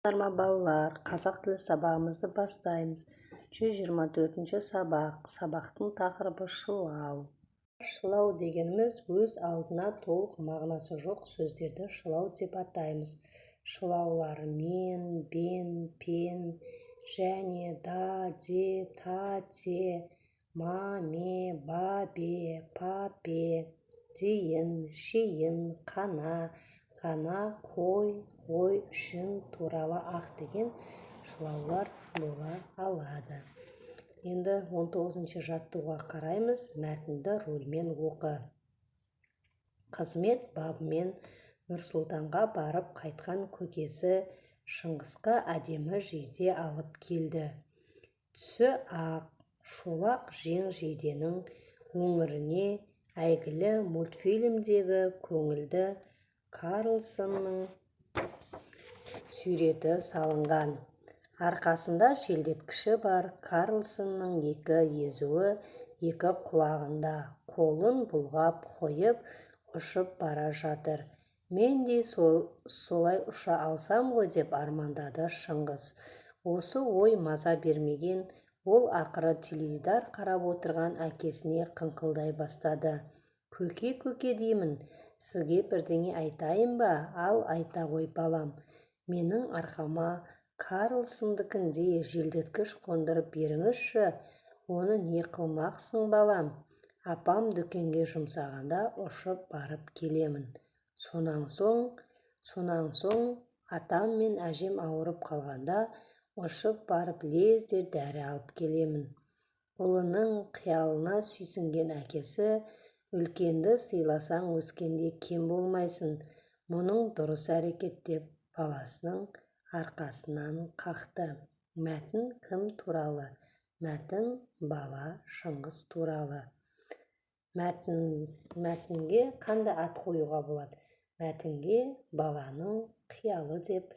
Балалар, қазақ тілі сабағымызды бастаймыз. 124-ші сабақ. Сабақтың тақырыбы шылау. Шылау дегеніміз өз алдына толық мағынасы жоқ сөздерді шылау деп атаймыз. Шылаулар мен, бен, пен, және, да, де, та, те, ма, ме, ба, бе, па, пе, дейін, шейін, қана, ғана, қой, ғой, үшін, туралы, ақ деген шылаулар бола алады. Енді 19-ші жаттығуға қараймыз. Мәтінді рөлмен оқы. Қызмет бабымен Нұрсұлтанға барып қайтқан көкесі Шыңғысқа әдемі жейде алып келді. Түсі ақ, шолақ жең жейденің өңіріне әйгілі мультфильмдегі көңілді Карлсонның суреті салынған. Арқасында желдеткіші бар. Карлсонның екі езуі екі құлағында, қолын бұлғап қойып ұшып бара жатыр. Мен де солай ұша алсам ғой деп армандады Шыңғыс. Осы ой маза бермеген, ол ақыры теледидар қарап отырған әкесіне қыңқылдай бастады. Көке деймін, сізге бірдеңе айтайын ба? Ал айта ғой балам. Менің арқама Карлсондікіндей желдеткіш қондырып беріңізші. Оны не қылмақсың балам? Апам дүкенге жұмсағанда ұшып барып келемін. Сонан соң атам мен әжем ауырып қалғанда ұшып барып лезде дәрі алып келемін. Ұлының қиялына сүйсінген әкесі, үлкенді сыйласаң өскенде кем болмайсың. Мұның дұрыс әрекет деп баласының арқасынан қақты. Мәтін кім туралы? Мәтін бала Шыңғыс туралы. Мәтінге қандай ат қоюға болады? Мәтінге баланың қиялы деп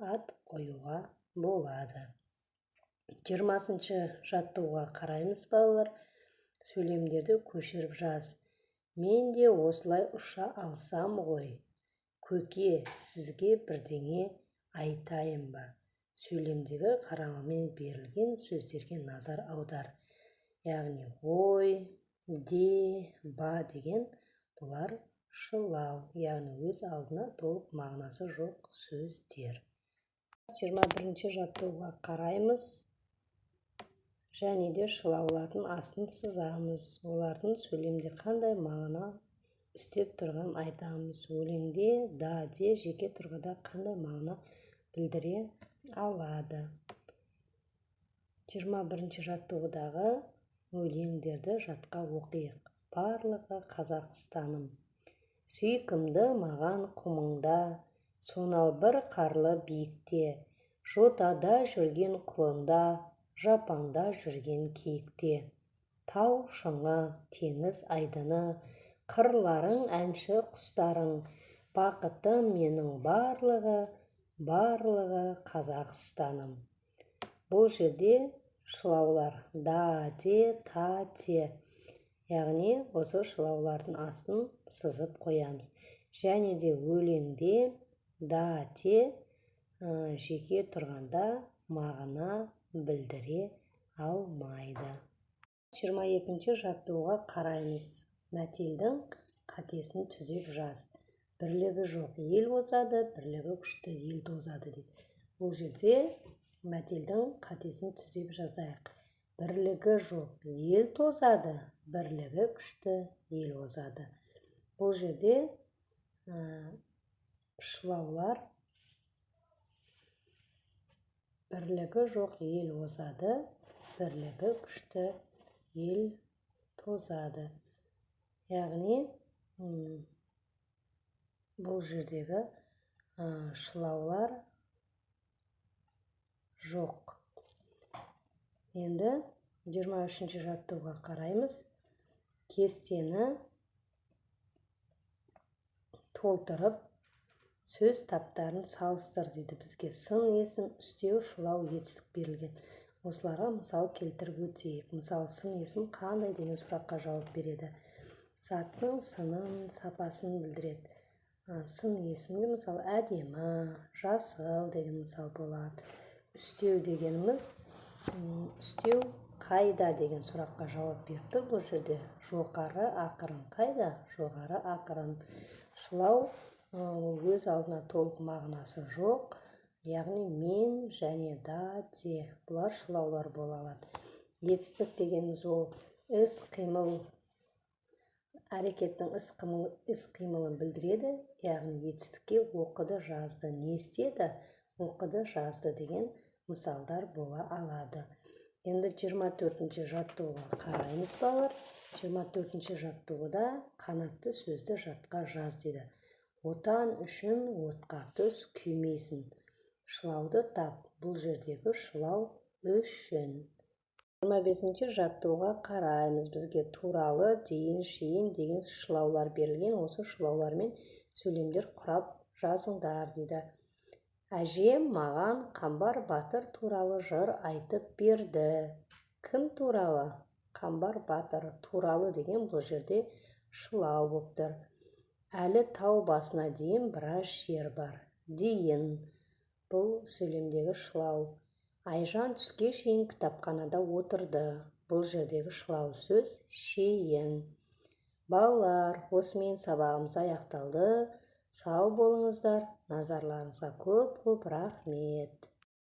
ат қоюға болады. 20-ші жаттығуға қараймыз балалар. Сөйлемдерді көшіріп жаз. Мен де осылай ұша алсам ғой. Көке, сізге бірдеңе айтайын ба? Сөйлемдегі қарамамен берілген сөздерге назар аудар. Яғни ғой, де, ба деген бұлар шылау, яғни өз алдына толық мағынасы жоқ сөздер. 21-ші жаттығуға қараймыз. Және де шылаулардың астын сызамыз. Олардың сөйлемде қандай мағына үстеп тұрған айтамыз. Өлеңде да, де жеке тұрғыда қандай мағына білдіре алады. 21-ші жаттығудағы өлеңдерді жатқа оқиық. Барлығы Қазақстаным. Сүйкімді маған құмыңда, сонау бір қарлы биікте, жотада жүрген құлында, жапанда жүрген киікте. Тау шыңы, теңіз айдыны, қырларың әнші құстарың, бақытым менің барлығы Қазақстаным. Бұл жерде шылаулар да, де, та, те. Яғни осы шылаулардың астын сызып қоямыз. Және де өлеңде да, те жеке тұрғанда мағына білдіре алмайды. 22-ші жаттығуға қараймыз. Мәтелдің қатесін түзеп жаз. Бірлігі жоқ ел озады, бірлігі күшті ел тозады дейді. Бұл жерде мәтелдің қатесін түзеп жазайық. Бірлігі жоқ ел тозады, бірлігі күшті ел озады. Бұл жерде шылаулар бірлігі жоқ ел озады, бірлігі күшті ел тозады. Яғни бұл жердегі шылаулар жоқ. Енді 23-ші жаттығуға қараймыз. Кестені толтырып, сөз таптарын салыстыр дейді бізге. Сын есім, үстеу, шылау, етістік берілген. Осыларға мысал келтіріп өтейік. Мысалы, сын есім қандай деген сұраққа жауап береді. Заттың сынын, сапасын білдіреді. сын есімге мысалы әдемі, жасыл деген мысал болады. Үстеу дегеніміз, үстеу қайда деген сұраққа жауап беріп тұр бұл жерде. Жоғары ақырын қайда? Жоғары ақырын. Шылау өз алдына толық мағынасы жоқ, яғни мен және да, де, бұлар шылаулар бола алады. Етістік дегеніміз ол іс-қимыл, әрекеттің іс-қимылын білдіреді, яғни етістікке оқыды, жазды, не істеді, оқыды, жазды деген мысалдар бола алады. Енді 24-ші жаттығуға қараймыз балалар. 24-ші жаттығуда қанатты сөзді жатқа жаз дейді. Отан үшін отқа түс, күймейсің. Шылауды тап. Бұл жердегі шылау үшін. 25-ші жаттығуға қараймыз. Бізге туралы, дейін, шейін деген шылаулар берілген. Осы шылаулармен сөйлемдер құрап жазыңдар дейді. Әжем маған Қамбар батыр туралы жыр айтып берді. Кім туралы? Қамбар батыр туралы деген бұл жерде шылау болып тұр. Әлі тау басына дейін біраз жер бар. Дейін. Бұл сөйлемдегі шылау. Айжан түске шейін кітапханада отырды. Бұл жердегі шылау сөз шейін. Балалар, осымен сабағымыз аяқталды. Сау болыңыздар. Назарларыңызға көп рахмет.